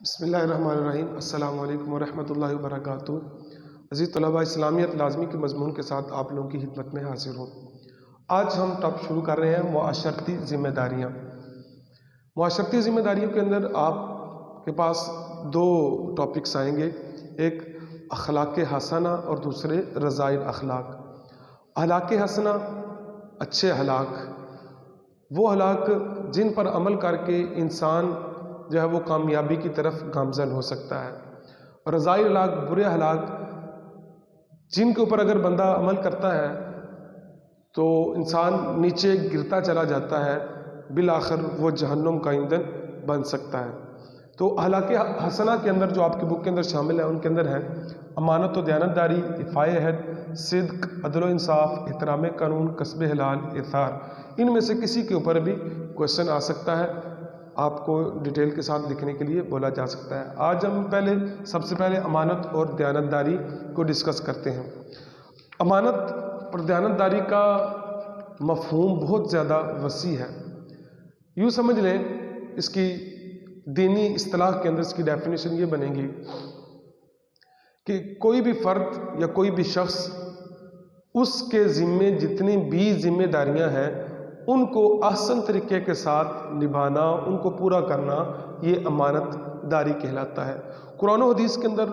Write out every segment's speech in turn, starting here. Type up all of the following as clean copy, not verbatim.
بسم اللہ الرحمن الرحیم۔ السلام علیکم ورحمۃ اللہ وبرکاتہ۔ عزیز طلباء، اسلامیت لازمی کے مضمون کے ساتھ آپ لوگوں کی خدمت میں حاضر ہوں۔ آج ہم ٹاپک شروع کر رہے ہیں معاشرتی ذمہ داریاں۔ معاشرتی ذمہ داریوں کے اندر آپ کے پاس دو ٹاپکس آئیں گے، ایک اخلاق حسنہ اور دوسرے رذائل اخلاق۔ اخلاق حسنہ اچھے اخلاق، وہ اخلاق جن پر عمل کر کے انسان جو ہے وہ کامیابی کی طرف گامزن ہو سکتا ہے، اور رذائل اخلاق برے اخلاق جن کے اوپر اگر بندہ عمل کرتا ہے تو انسان نیچے گرتا چلا جاتا ہے، بالآخر وہ جہنم کا ایندھن بن سکتا ہے۔ تو اخلاق حسنہ کے اندر جو آپ کی بک کے اندر شامل ہے ان کے اندر ہے امانت و دیانتداری، ایفائے عہد، صدق، عدل و انصاف، احترام قانون، کسب حلال، ایثار۔ ان میں سے کسی کے اوپر بھی کوشچن آ سکتا ہے، آپ کو ڈیٹیل کے ساتھ لکھنے کے لیے بولا جا سکتا ہے۔ آج ہم سب سے پہلے امانت اور دیانتداری کو ڈسکس کرتے ہیں۔ امانت اور دیانتداری کا مفہوم بہت زیادہ وسیع ہے۔ یوں سمجھ لیں، اس کی دینی اصطلاح کے اندر اس کی ڈیفینیشن یہ بنے گی کہ کوئی بھی فرد یا کوئی بھی شخص، اس کے ذمے جتنی بھی ذمہ داریاں ہیں ان کو احسن طریقے کے ساتھ نبھانا، ان کو پورا کرنا، یہ امانت داری کہلاتا ہے۔ قرآن و حدیث کے اندر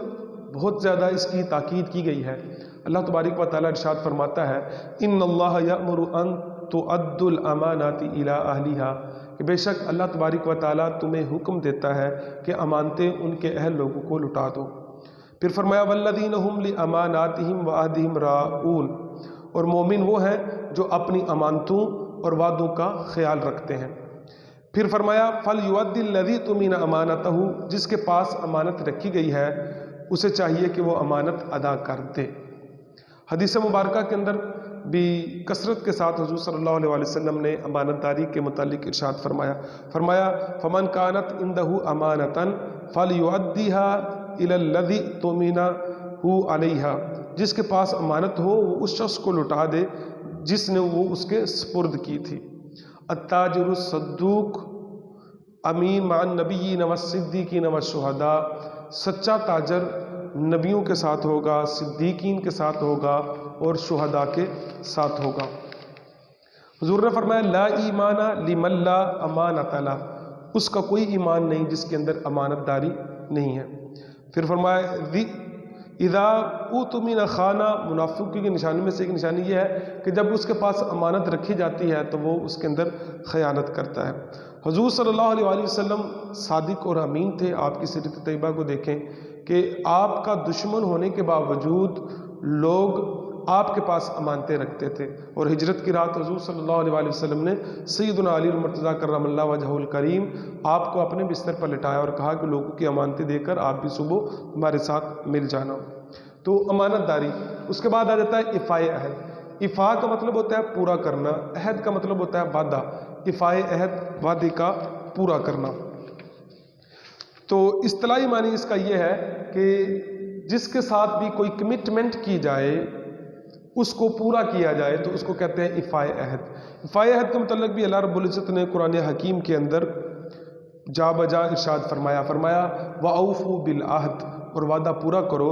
بہت زیادہ اس کی تاکید کی گئی ہے۔ اللہ تبارک و تعالیٰ ارشاد فرماتا ہے، ان اللہ یأمر ان تؤدوا الامانات الی اہلھا، کہ بے شک اللہ تبارک و تعالیٰ تمہیں حکم دیتا ہے کہ امانتیں ان کے اہل لوگوں کو لٹا دو۔ پھر فرمایا والذین هم لاماناتہم وعہدہم راعون، اور مومن وہ ہیں جو اپنی امانتوں اور وعدوں کا خیال رکھتے ہیں۔ پھر فرمایا فَلْيُؤَدِّ الَّذِي اؤْتُمِنَ أَمَانَتَهُ، جس کے پاس امانت رکھی گئی ہے اسے چاہیے کہ وہ امانت ادا کر دے۔ حدیث مبارکہ کے اندر بھی کثرت کے ساتھ حضور صلی اللہ علیہ وسلم نے امانت داری کے متعلق ارشاد فرمایا فَمَنْ كَانَتْ عِنْدَهُ أَمَانَةً فَلْيُؤَدِّهَا إِلَى الَّذِي اؤْتُمِنَهُ عَلَيْهَا، جس کے پاس امانت ہو وہ اس شخص کو لٹا دے جس نے وہ اس کے سپرد کی تھی۔ التاجر الصدوق امین مع النبیین والصدیقین والشہداء، سچا تاجر نبیوں کے ساتھ ہوگا، صدیقین کے ساتھ ہوگا اور شہداء کے ساتھ ہوگا۔ حضور نے فرمایا لا ایمان لمن لا امانت لہ، اس کا کوئی ایمان نہیں جس کے اندر امانت داری نہیں ہے۔ پھر فرمایا اذا اؤتمن خانہ، منافق کی نشانی میں سے ایک نشانی یہ ہے کہ جب اس کے پاس امانت رکھی جاتی ہے تو وہ اس کے اندر خیانت کرتا ہے۔ حضور صلی اللہ علیہ وسلم صادق اور امین تھے۔ آپ کی سیرت طیبہ کو دیکھیں کہ آپ کا دشمن ہونے کے باوجود لوگ آپ کے پاس امانتیں رکھتے تھے، اور ہجرت کی رات حضور صلی اللہ علیہ وسلم نے سیدنا علی المرتضیٰ کرم اللہ وجہہ الکریم آپ کو اپنے بستر پر لٹایا اور کہا کہ لوگوں کی امانتیں دے کر آپ بھی صبح ہمارے ساتھ مل جانا۔ تو امانت داری۔ اس کے بعد آ جاتا ہے ایفائے عہد۔ ایفا کا مطلب ہوتا ہے پورا کرنا، عہد کا مطلب ہوتا ہے وعدہ۔ ایفائے عہد وعدے کا پورا کرنا۔ تو اصطلاحی معنی اس کا یہ ہے کہ جس کے ساتھ بھی کوئی کمٹمنٹ کی جائے، اس کو پورا کیا جائے، تو اس کو کہتے ہیں ایفائے عہد۔ ایفائے عہد کا متعلق بھی اللہ رب العزت نے قرآن حکیم کے اندر جا بجا ارشاد فرمایا وَأَوْفُوا بِالْعَهْدِ، اور وعدہ پورا کرو،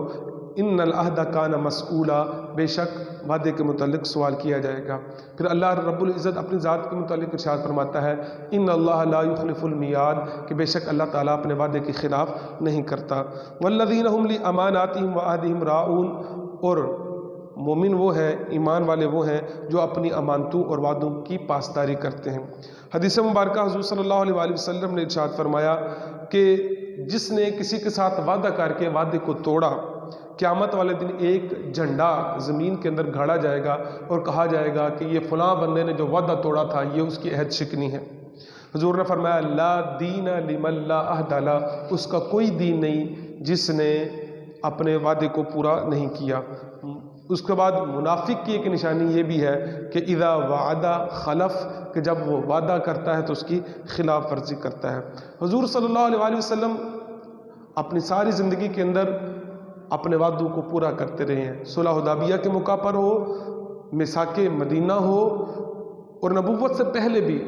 ان العہد کان مسئولا، بے شک وعدے کے متعلق سوال کیا جائے گا۔ پھر اللہ رب العزت اپنی ذات کے متعلق ارشاد فرماتا ہے ان اللہ لا یخلف المیعاد، کہ بے شک اللہ تعالیٰ اپنے وعدے کے خلاف نہیں کرتا۔ والذین هم لاماناتہم وعہدہم راعون، اور مومن وہ ہیں، ایمان والے وہ ہیں جو اپنی امانتوں اور وعدوں کی پاسداری کرتے ہیں۔ حدیث مبارکہ حضور صلی اللہ علیہ وسلم نے ارشاد فرمایا کہ جس نے کسی کے ساتھ وعدہ کر کے وعدے کو توڑا، قیامت والے دن ایک جھنڈا زمین کے اندر گاڑا جائے گا اور کہا جائے گا کہ یہ فلاں بندے نے جو وعدہ توڑا تھا یہ اس کی عہد شکنی ہے۔ حضور نے فرمایا لا دین لمن لا عہد لہ، اس کا کوئی دین نہیں جس نے اپنے وعدے کو پورا نہیں کیا۔ اس کے بعد منافق کی ایک نشانی یہ بھی ہے کہ اذا وعدہ خلف، کہ جب وہ وعدہ کرتا ہے تو اس کی خلاف ورزی کرتا ہے۔ حضور صلی اللہ علیہ وسلم اپنی ساری زندگی کے اندر اپنے وعدوں کو پورا کرتے رہے ہیں۔ صلح حدیبیہ کے موقع پر ہو، میثاق مدینہ ہو، اور نبوت سے پہلے بھی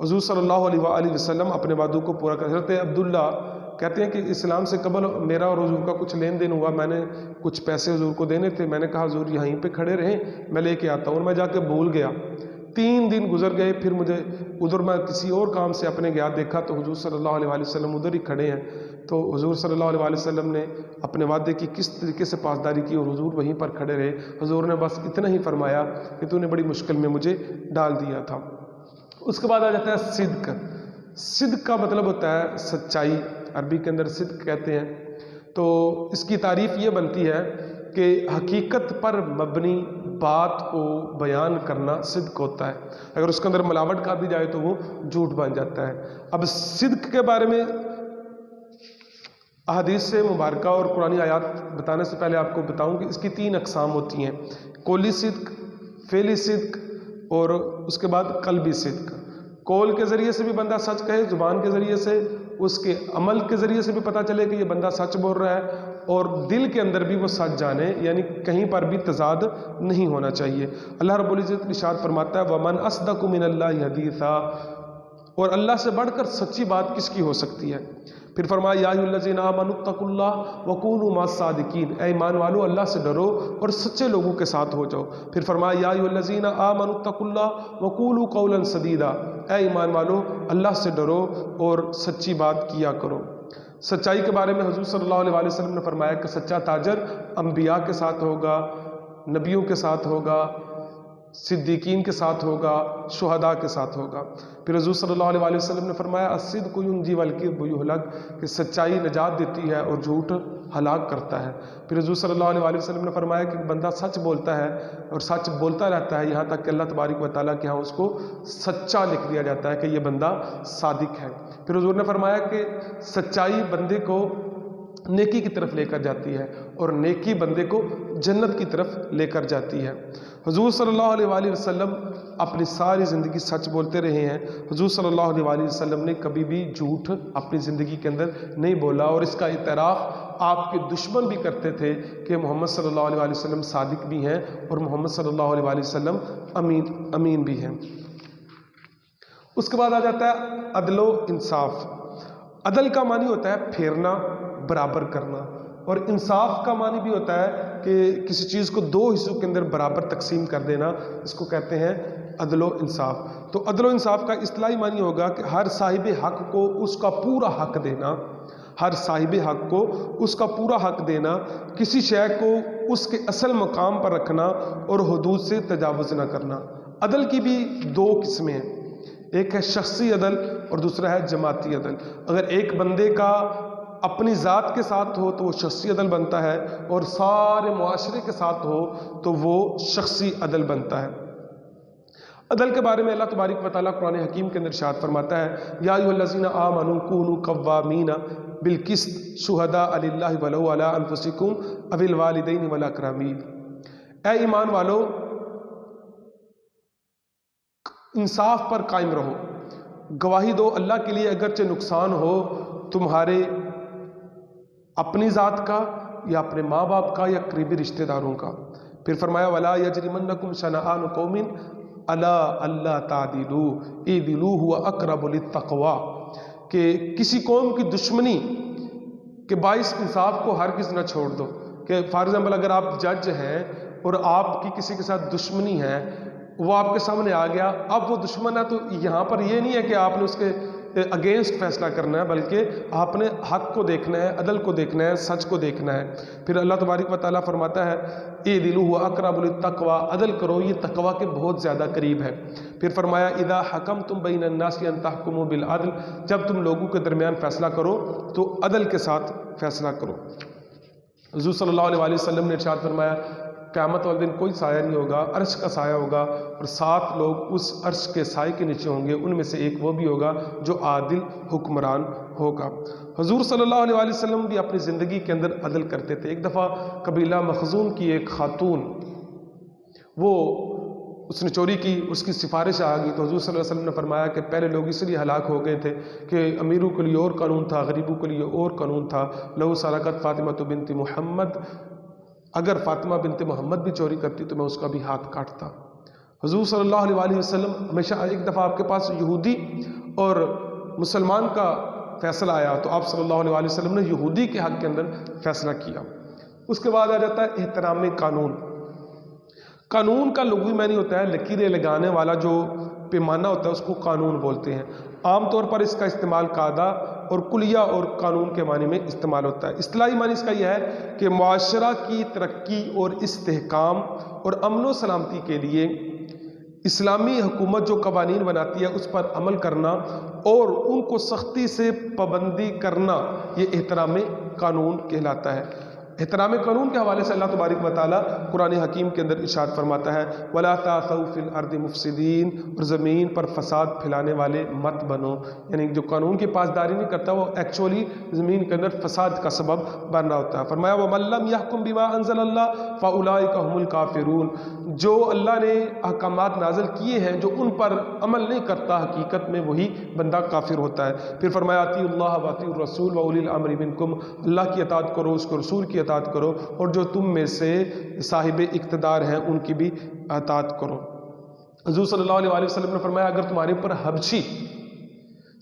حضور صلی اللہ علیہ وسلم اپنے وعدوں کو پورا کرتے۔ حضرت عبداللہ کہتے ہیں کہ اسلام سے قبل میرا اور حضور کا کچھ لین دین ہوا، میں نے کچھ پیسے حضور کو دینے تھے، میں نے کہا حضور یہیں پہ کھڑے رہیں میں لے کے آتا ہوں، اور میں جا کے بھول گیا۔ 3 دن گزر گئے، پھر مجھے ادھر میں کسی اور کام سے اپنے گیا، دیکھا تو حضور صلی اللہ علیہ وآلہ وسلم ادھر ہی کھڑے ہیں۔ تو حضور صلی اللہ علیہ وآلہ وسلم نے اپنے وعدے کی کس طریقے سے پاسداری کی، اور حضور وہیں پر کھڑے رہے۔ حضور نے بس اتنا ہی فرمایا کہ تو نے بڑی مشکل میں مجھے ڈال دیا تھا۔ اس کے بعد آ جاتا ہے صدق۔ صدق کا مطلب ہوتا ہے سچائی، عربی کے اندر صدق کہتے ہیں۔ تو اس کی تعریف یہ بنتی ہے کہ حقیقت پر مبنی بات کو بیان کرنا صدق ہوتا ہے، اگر اس کے اندر ملاوٹ کر دی جائے تو وہ جھوٹ بن جاتا ہے۔ اب صدق کے بارے میں احادیث سے مبارکہ اور قرآنی آیات بتانے سے پہلے آپ کو بتاؤں کہ اس کی 3 اقسام ہوتی ہیں: قولی صدق، فعلی صدق، اور اس کے بعد قلبی صدق۔ قول کے ذریعے سے بھی بندہ سچ کہے، زبان کے ذریعے سے، اس کے عمل کے ذریعے سے بھی پتہ چلے کہ یہ بندہ سچ بول رہا ہے، اور دل کے اندر بھی وہ سچ جانے، یعنی کہیں پر بھی تضاد نہیں ہونا چاہیے۔ اللہ رب العزت ارشاد فرماتا ہے وَمَنْ أَصْدَقُ مِنَ اللَّهِ حَدِيثًا، اور اللہ سے بڑھ کر سچی بات کس کی ہو سکتی ہے؟ پھر فرمایا یا ایھا الذین آمنوا اتقوا اللہ وکونوا مع الصادقین، اے ایمان والو اللہ سے ڈرو اور سچے لوگوں کے ساتھ ہو جاؤ۔ پھر فرمایا یا ایھا الذین آمنوا اتقوا اللہ وقولوا قولا سدیدا، اے ایمان والو اللہ سے ڈرو اور سچی بات کیا کرو۔ سچائی کے بارے میں حضور صلی اللہ علیہ وسلم نے فرمایا کہ سچا تاجر انبیاء کے ساتھ ہوگا، نبیوں کے ساتھ ہوگا، صدیقین کے ساتھ ہوگا، شہداء کے ساتھ ہوگا۔ پھر حضور صلی اللہ علیہ وسلم نے فرمایا الصدق ینجی والکذب یہلک، کہ سچائی نجات دیتی ہے اور جھوٹ ہلاک کرتا ہے۔ پھر حضور صلی اللہ علیہ وسلم نے فرمایا کہ بندہ سچ بولتا ہے اور سچ بولتا رہتا ہے یہاں تک کہ اللہ تبارک و تعالیٰ کے ہاں اس کو سچا لکھ دیا جاتا ہے کہ یہ بندہ صادق ہے۔ پھر حضور نے فرمایا کہ سچائی بندے کو نیکی کی طرف لے کر جاتی ہے اور نیکی بندے کو جنت کی طرف لے کر جاتی ہے۔ حضور صلی اللہ علیہ وآلہ وسلم اپنی ساری زندگی سچ بولتے رہے ہیں۔ حضور صلی اللہ علیہ وآلہ وسلم نے کبھی بھی جھوٹ اپنی زندگی کے اندر نہیں بولا، اور اس کا اعتراف آپ کے دشمن بھی کرتے تھے کہ محمد صلی اللہ علیہ وآلہ وسلم صادق بھی ہیں اور محمد صلی اللہ علیہ وآلہ وسلم امین بھی ہیں۔ اس کے بعد آ جاتا ہے عدل و انصاف۔ عدل کا معنی ہوتا ہے پھیرنا، برابر کرنا، اور انصاف کا معنی بھی ہوتا ہے کہ کسی چیز کو 2 حصوں کے اندر برابر تقسیم کر دینا، اس کو کہتے ہیں عدل و انصاف۔ تو عدل و انصاف کا اصطلاحی معنی ہوگا کہ ہر صاحب حق کو اس کا پورا حق دینا، ہر صاحب حق کو اس کا پورا حق دینا، کسی شے کو اس کے اصل مقام پر رکھنا اور حدود سے تجاوز نہ کرنا۔ عدل کی بھی 2 قسمیں ہیں، ایک ہے شخصی عدل اور دوسرا ہے جماعتی عدل۔ اگر ایک بندے کا اپنی ذات کے ساتھ ہو تو وہ شخصی عدل بنتا ہے، اور سارے معاشرے کے ساتھ ہو تو وہ شخصی عدل بنتا ہے۔ عدل کے بارے میں اللہ تبارک و تعالیٰ قرآن حکیم کے اندر ارشاد فرماتا ہے یا ایھا الذین آمنوا کونوا قوامین بالقسط شہداء للہ ولو علی انفسکم او الوالدین والاقربین، اے ایمان والو انصاف پر قائم رہو، گواہی دو اللہ کے لیے اگرچہ نقصان ہو تمہارے اپنی ذات کا یا اپنے ماں باپ کا یا قریبی رشتہ داروں کا۔ پھر فرمایا ولا یجرمنکم شنآن قوم الا اللہ تعدلوا اعدلوا هو اقرب للتقوی، کہ کسی قوم کی دشمنی کے باعث انصاف کو ہرگز نہ چھوڑ دو۔ کہ فار ایگزامپل اگر آپ جج ہیں اور آپ کی کسی کے ساتھ دشمنی ہے، وہ آپ کے سامنے آ گیا، اب وہ دشمن ہے، تو یہاں پر یہ نہیں ہے کہ آپ نے اس کے اگینسٹ فیصلہ کرنا ہے، بلکہ آپ نے حق کو دیکھنا ہے، عدل کو دیکھنا ہے، سچ کو دیکھنا ہے۔ پھر اللہ تبارک و تعالیٰ فرماتا ہے اعدلوا هو اقرب للتقوی، عدل کرو یہ تقوی کے بہت زیادہ قریب ہے۔ پھر فرمایا اذا حکمتم بین الناس ان تحکموا بالعدل، جب تم لوگوں کے درمیان فیصلہ کرو تو عدل کے ساتھ فیصلہ کرو۔ حضور صلی اللہ علیہ وآلہ وسلم نے ارشاد فرمایا قیامت والے دن کوئی سایہ نہیں ہوگا، عرش کا سایہ ہوگا، اور 7 لوگ اس عرش کے سائے کے نیچے ہوں گے، ان میں سے ایک وہ بھی ہوگا جو عادل حکمران ہوگا۔ حضور صلی اللہ علیہ وآلہ وسلم بھی اپنی زندگی کے اندر عدل کرتے تھے۔ ایک دفعہ قبیلہ مخزوم کی ایک خاتون، وہ اس نے چوری کی، اس کی سفارش آ گئی، تو حضور صلی اللہ علیہ وسلم نے فرمایا کہ پہلے لوگ اس لیے ہلاک ہو گئے تھے کہ امیروں کے لیے اور قانون تھا، غریبوں کے لیے اور قانون تھا۔ لو سرقت فاطمہ بنت محمد، اگر فاطمہ بنت محمد بھی چوری کرتی تو میں اس کا بھی ہاتھ کاٹتا۔ حضور صلی اللہ علیہ وآلہ وسلم ہمیشہ، ایک دفعہ آپ کے پاس یہودی اور مسلمان کا فیصلہ آیا تو آپ صلی اللہ علیہ وسلم نے یہودی کے حق کے اندر فیصلہ کیا۔ اس کے بعد آ جاتا ہے احترام قانون۔ قانون کا لغوی معنی ہوتا ہے لکیریں لگانے والا جو پیمانہ ہوتا ہے اس کو قانون بولتے ہیں۔ عام طور پر اس کا استعمال قاعدہ اور کلیہ اور قانون کے معنی میں استعمال ہوتا ہے۔ اصطلاحی معنی اس کا یہ ہے کہ معاشرہ کی ترقی اور استحکام اور امن و سلامتی کے لیے اسلامی حکومت جو قوانین بناتی ہے اس پر عمل کرنا اور ان کو سختی سے پابندی کرنا، یہ احترام قانون کہلاتا ہے۔ احترام قانون کے حوالے سے اللہ تبارک و تعالیٰ قرآن حکیم کے اندر ارشاد فرماتا ہے وَلَا تَعْثَوْا فِي الْأَرْضِ مُفْسِدِينَ، اور زمین پر فساد پھیلانے والے مت بنو، یعنی جو قانون کی پاسداری نہیں کرتا وہ ایکچولی زمین کے اندر فساد کا سبب بننا ہوتا ہے۔ فرمایا وَمَن لَّمْ يَحْكُم بِمَا أَنزَلَ اللَّهُ فَأُولَٰئِكَ هُمُ الْكَافِرُونَ، جو اللہ نے احکامات نازل کیے ہیں جو ان پر عمل نہیں کرتا حقیقت میں وہی بندہ کافر ہوتا ہے۔ پھر فرمایا اطیعوا اللہ واطیعوا الرسول وَأُولِي الْأَمْرِ مِنکم، اللہ کی اطاعت کرو، اس کو رسول کی اطاعت کرو، اور جو تم میں سے صاحب اقتدار ہیں ان کی بھی اطاعت کرو۔ حضور صلی اللہ علیہ وسلم نے فرمایا اگر تمہارے اوپر حبشی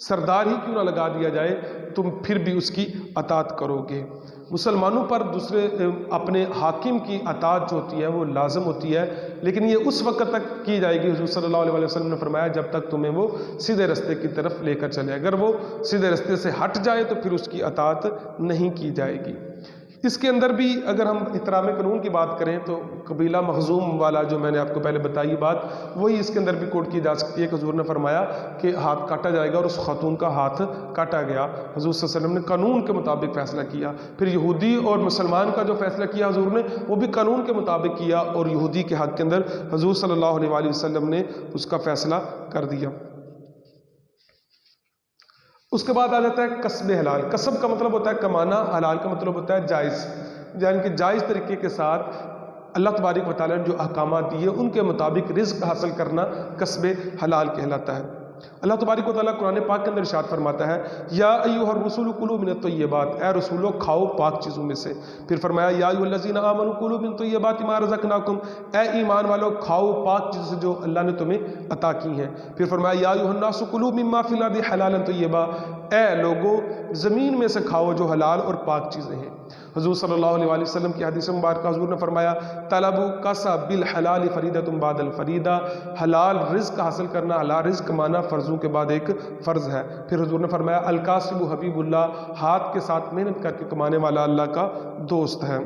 سردار ہی کیوں نہ لگا دیا جائے تم پھر بھی اس کی اطاعت کرو گے۔ مسلمانوں پر دوسرے اپنے حاکم کی اطاعت جو ہوتی ہے وہ لازم ہوتی ہے، لیکن یہ اس وقت تک کی جائے گی، حضور صلی اللہ علیہ وسلم نے فرمایا جب تک تمہیں وہ سیدھے رستے کی طرف لے کر چلے، اگر وہ سیدھے رستے سے ہٹ جائے تو پھر اس کی اطاعت نہیں کی جائے گی۔ اس کے اندر بھی اگر ہم احترام قانون کی بات کریں تو قبیلہ مخزوم والا جو میں نے آپ کو پہلے بتائی بات وہی اس کے اندر بھی کوٹ کی جا سکتی ہے کہ حضور نے فرمایا کہ ہاتھ کاٹا جائے گا اور اس خاتون کا ہاتھ کاٹا گیا۔ حضور صلی اللہ علیہ وسلم نے قانون کے مطابق فیصلہ کیا۔ پھر یہودی اور مسلمان کا جو فیصلہ کیا حضور نے وہ بھی قانون کے مطابق کیا، اور یہودی کے حق کے اندر حضور صلی اللہ علیہ وسلم نے اس کا فیصلہ کر دیا۔ اس کے بعد آ جاتا ہے کسب حلال۔ کسب کا مطلب ہوتا ہے کمانا، حلال کا مطلب ہوتا ہے جائز، یعنی کہ جائز طریقے کے ساتھ اللہ تبارک و تعالیٰ نے جو احکامات دیے ان کے مطابق رزق حاصل کرنا کسب حلال کہلاتا ہے۔ اللہ تبارک و تعالیٰ قرآن پاک کے اندر ارشاد فرماتا ہے یا ایھا الرسول کلوا من الطیبات، اے رسولو کھاؤ پاک چیزوں میں سے۔ پھر فرمایا یا ایھا الذین آمنوا کلوا من طیبات ما رزقناکم، اے ایمان والو کھاؤ پاک چیزوں سے جو اللہ نے تمہیں عطا کی ہیں۔ پھر فرمایا یا ایھا الناس کلوا مما فی الارض حلالا طیبا، اے لوگو زمین میں سے کھاؤ جو حلال اور پاک چیزیں ہیں۔ حضور صلی اللہ علیہ وسلم کی حدیث مبارکہ حضور نے فرمایا طلبوا کسب بالحلال فریدۃ بعد الفریدہ، حلال رزق حاصل کرنا، حلال رزق کمانا فرضوں کے بعد ایک فرض ہے۔ پھر حضور نے فرمایا الکاسب حبیب اللہ، ہاتھ کے ساتھ محنت کر کے کمانے والا اللہ کا دوست ہے۔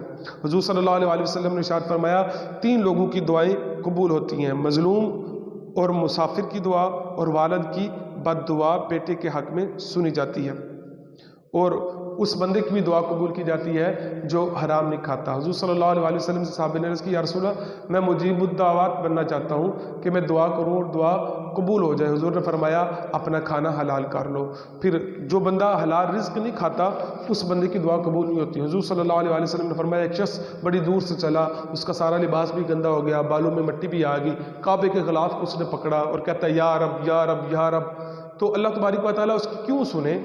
حضور صلی اللہ علیہ وسلم نے ارشاد فرمایا 3 لوگوں کی دعائیں قبول ہوتی ہیں، مظلوم اور مسافر کی دعا اور والد کی بد دعا بیٹے کے حق میں سنی جاتی ہے، اور اس بندے کی بھی دعا قبول کی جاتی ہے جو حرام نہیں کھاتا۔ حضور صلی اللہ علیہ وسلم سے صحابہ نے عرض کی یا رسول اللہ میں مجیب الدعوات بننا چاہتا ہوں کہ میں دعا کروں اور دعا قبول ہو جائے۔ حضور نے فرمایا اپنا کھانا حلال کر لو۔ پھر جو بندہ حلال رزق نہیں کھاتا اس بندے کی دعا قبول نہیں ہوتی۔ حضور صلی اللہ علیہ وسلم نے فرمایا ایک شخص بڑی دور سے چلا، اس کا سارا لباس بھی گندا ہو گیا، بالوں میں مٹی بھی آ گئی، کعبے کے غلاف کو اس نے پکڑا اور کہتا ہے یا رب یا رب یا رب، تو اللہ تبارک و تعالیٰ اس کی کیوں سنے؟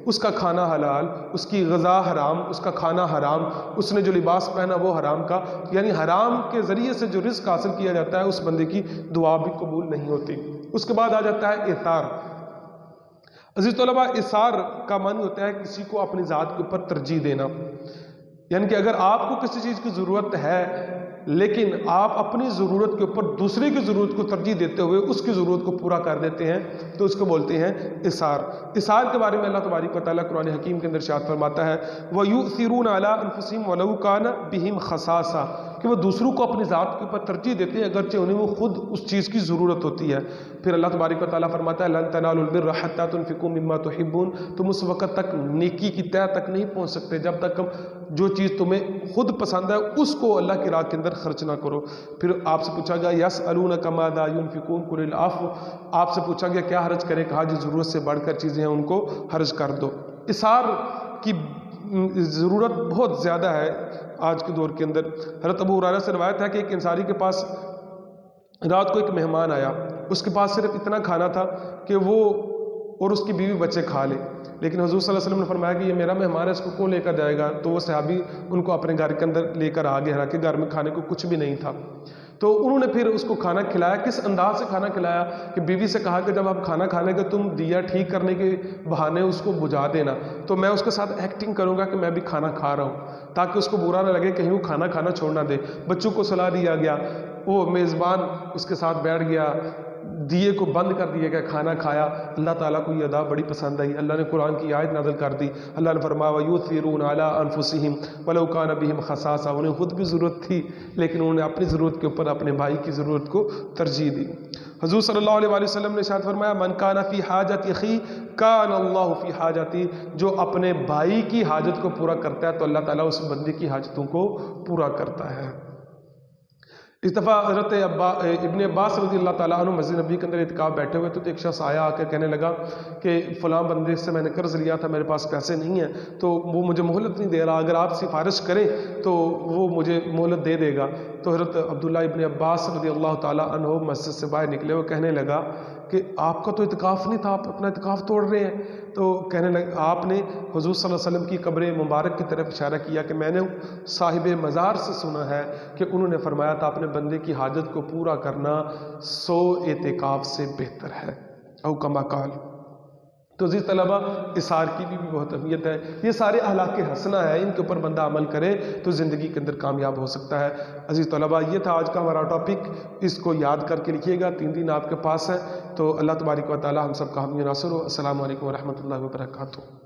اس کا کھانا حلال، اس کی غذا حرام، اس کا کھانا حرام، اس نے جو لباس پہنا وہ حرام کا، یعنی حرام کے ذریعے سے جو رزق حاصل کیا جاتا ہے اس بندے کی دعا بھی قبول نہیں ہوتی۔ اس کے بعد آ جاتا ہے ایثار۔ عزیز طلباء، ایثار کا معنی ہوتا ہے کسی کو اپنی ذات کے اوپر ترجیح دینا، یعنی کہ اگر آپ کو کسی چیز کی ضرورت ہے لیکن آپ اپنی ضرورت کے اوپر دوسرے کی ضرورت کو ترجیح دیتے ہوئے اس کی ضرورت کو پورا کر دیتے ہیں تو اس کو بولتے ہیں اثار۔ اثار کے بارے میں اللہ تبارک و تعالیٰ قرآن حکیم کے اندر ارشاد فرماتا ہے وَيُؤْثِرُونَ عَلَىٰ أَنفُسِهِمْ وَلَوْ كَانَ بِهِمْ خَصَاصَةٌ، کہ وہ دوسروں کو اپنی ذات کے اوپر ترجیح دیتے ہیں اگرچہ انہیں وہ خود اس چیز کی ضرورت ہوتی ہے۔ پھر اللہ تبارک و تعالیٰ فرماتا ہے لَن تَنَالُوا الْبِرَّ حَتَّىٰ تُنْفِقُوا مِمَّا تُحِبُّونَ، تم اس وقت تک نیکی کی تہہ تک نہیں پہنچ سکتے جب تک جو چیز تمہیں خود پسند ہے اس کو اللہ کی راہ کے اندر خرچ نہ کرو۔ پھر آپ سے پوچھا گیا یسألونک ماذا ينفقون قل العفو، آپ سے پوچھا گیا کیا حرج کریں، کہا جی ضرورت سے بڑھ کر چیزیں ہیں ان کو حرج کر دو۔ اثار کی ضرورت بہت زیادہ ہے آج کے دور کے اندر۔ حضرت ابو ہریرہ سے روایت ہے کہ ایک انصاری کے پاس رات کو ایک مہمان آیا، اس کے پاس صرف اتنا کھانا تھا کہ وہ اور اس کی بیوی بچے کھا لے، لیکن حضور صلی اللہ علیہ وسلم نے فرمایا کہ یہ میرا مہمان ہے اس کو کون لے کر جائے گا، تو وہ صحابی ان کو اپنے گھر کے اندر لے کر آ گیا، حالانکہ گھر میں کھانے کو کچھ بھی نہیں تھا۔ تو انہوں نے پھر اس کو کھانا کھلایا. کس انداز سے کھانا کھلایا کہ بیوی سے کہا کہ جب آپ کھانا کھانے کے تم دیا ٹھیک کرنے کے بہانے اس کو بجھا دینا تو میں اس کے ساتھ ایکٹنگ کروں گا کہ میں بھی کھانا کھا رہا ہوں, تاکہ اس کو برا نہ لگے کہیں وہ کھانا کھانا چھوڑ نہ دے. بچوں کو صلاح دیا گیا, وہ میزبان اس کے ساتھ بیٹھ گیا, دیے کو بند کر دیا گیا, کھانا کھایا. اللہ تعالیٰ کو یہ ادا بڑی پسند آئی. اللہ نے قرآن کی آیت نازل کر دی. اللہ نے فرمایا وَيُؤْثِرُونَ عَلَىٰ أَنفُسِهِمْ وَلَوْ كَانَ بِهِمْ خَصَاصَةٌ, انہیں خود بھی ضرورت تھی لیکن انہوں نے اپنی ضرورت کے اوپر اپنے بھائی کی ضرورت کو ترجیح دی. حضور صلی اللہ علیہ وآلہ وسلم نے ارشاد فرمایا من کان فی حاجت اخی کان اللہ فی حاجتی, جو اپنے بھائی کی حاجت کو پورا کرتا ہے تو اللہ تعالیٰ اس بندے کی حاجتوں کو پورا کرتا ہے. اس دفعہ حضرت ابن عباس رضی اللہ تعالیٰ عنہ مسجد نبی کے اندر اعتکاف بیٹھے ہوئے تو ایک شخص آیا آ کے کہنے لگا کہ فلاں بندے سے میں نے قرض لیا تھا, میرے پاس پیسے نہیں ہیں تو وہ مجھے مہلت نہیں دے رہا, اگر آپ سفارش کریں تو وہ مجھے مہلت دے دے گا. تو حضرت عبداللہ ابن عباس رضی اللہ تعالیٰ عنہ مسجد سے باہر نکلے, وہ کہنے لگا کہ آپ کا تو اعتکاف نہیں تھا, آپ اپنا اعتکاف توڑ رہے ہیں. تو کہنے لگا آپ نے حضور صلی اللہ علیہ وسلم کی قبر مبارک کی طرف اشارہ کیا کہ میں نے صاحب مزار سے سنا ہے کہ انہوں نے فرمایا تھا اپنے بندے کی حاجت کو پورا کرنا 100 اعتکاف سے بہتر ہے, او کما قال. تو عزیز طلبہ اثار کی بھی بہت اہمیت ہے. یہ سارے اخلاق حسنہ ہے, ان کے اوپر بندہ عمل کرے تو زندگی کے اندر کامیاب ہو سکتا ہے. عزیز طلبہ یہ تھا آج کا ہمارا ٹاپک, اس کو یاد کر کے لکھیے گا, 3 دن آپ کے پاس ہے. تو اللہ تبارک و تعالی ہم سب کا حامی و ناصر ہو. السلام علیکم ورحمۃ اللہ وبرکاتہ.